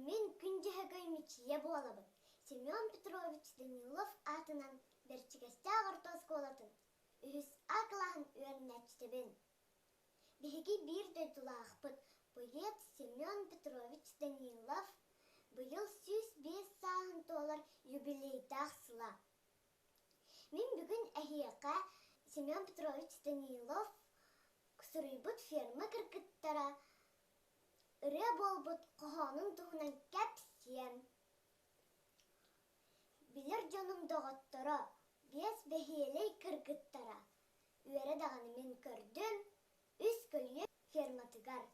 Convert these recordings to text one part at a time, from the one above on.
мен күнжеһөгөй мичие буолабын. Семен Петрович Данилов атынан берчигесте агартос колатын. Үс аклаһын үөрнәчтебин. Биһиги бир дөйтулаахпыт поэт Семен Петрович Данилов быйыл 105 саһын толар юбилейдах сыла. Мен бүгүн әһиэка Семен Петрович Данилов кусурыйбыт ферма кыргыттара ыры болбут кохонун тухунан кәпсием. Билер жонум доғоттора бес бәхиелей кыргыттара. Үөрэ дағаны мен көрдім, үс көлі ферматыгар.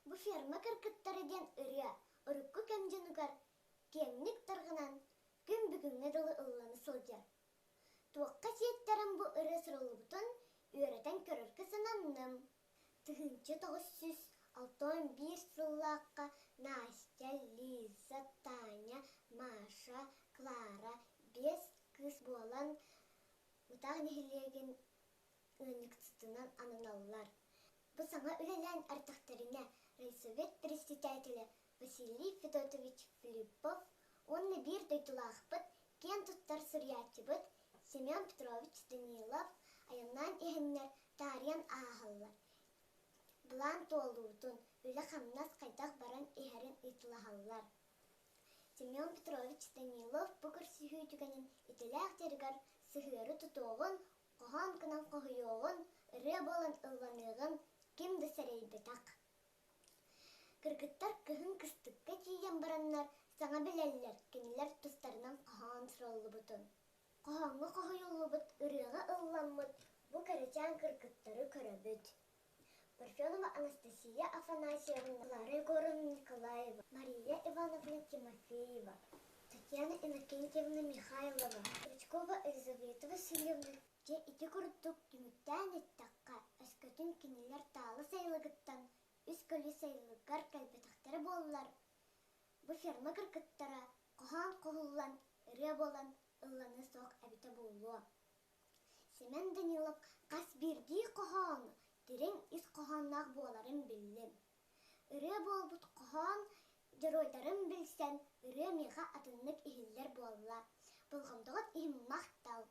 Бу ферма кыргыттары ден ыры, ұрыққы көмженугар, кемнік тарғынан күн бүгінне дылы ылланы сылдер. Туаққа сиеттерім бу ыры сырылыбытын үөрэтен көріркі сынанным. Тыхынчы 961 сыллаққа Настя, Лиза, Таня, Маша, Клара, 5 кыз болан утақ нехилеген ынықтысынан аныналар. Бұл саңа үлелен артықтарына райсовет председателі Василий Федотович Филиппов, онны бір дойтулақпыт, кен тұттар сүрятчыбыт Семен Петрович Данилов айыннан ехеннер тариян ағалар. Бұлан толуытын үлі қамнас қайдақ баран ехерін итылағалар. Семен Петрович Данилов бұқыр сүйгенін итіләқ дергар сығыры тұтуғын, қоған кынан қойуғын, үрі болан ұлланығын кемді сәрейбетақ. Кыргыттар кыхын кыстыққа тиген бараннар саңа біләлілер, кенілер тұстарынан қоған сұралды бұтын. Қоғанғы қойылы бұт, үріға ұлланмыд, бұ кәрічан кыргыттары көрөбіт. Парфенова Анастасия Афанасьевна, Клара Егоровна Николаева, Мария Ивановна Тимофеева, Татьяна Иннокентьевна Михайлова, Крючкова Елизавета Васильевна, же ити күрттік кеміктен еттаққа әскөтін кенелер талы сайлығыттан, үс көлі сайлығар кәлбетақтары болылар. Бұ ферма кіркіттара қоған қоғылан, үрі болан, ұлланы соқ әбіті болуы. Семен Данилов қас бірді қоғаны, Дерен ис қоғаннақ боларын білдім. Үрі болбұт қоған жыройдарын білсен, үрі меға атынлық ихиллер болла. Бұлғымдығыт ихім мақтал.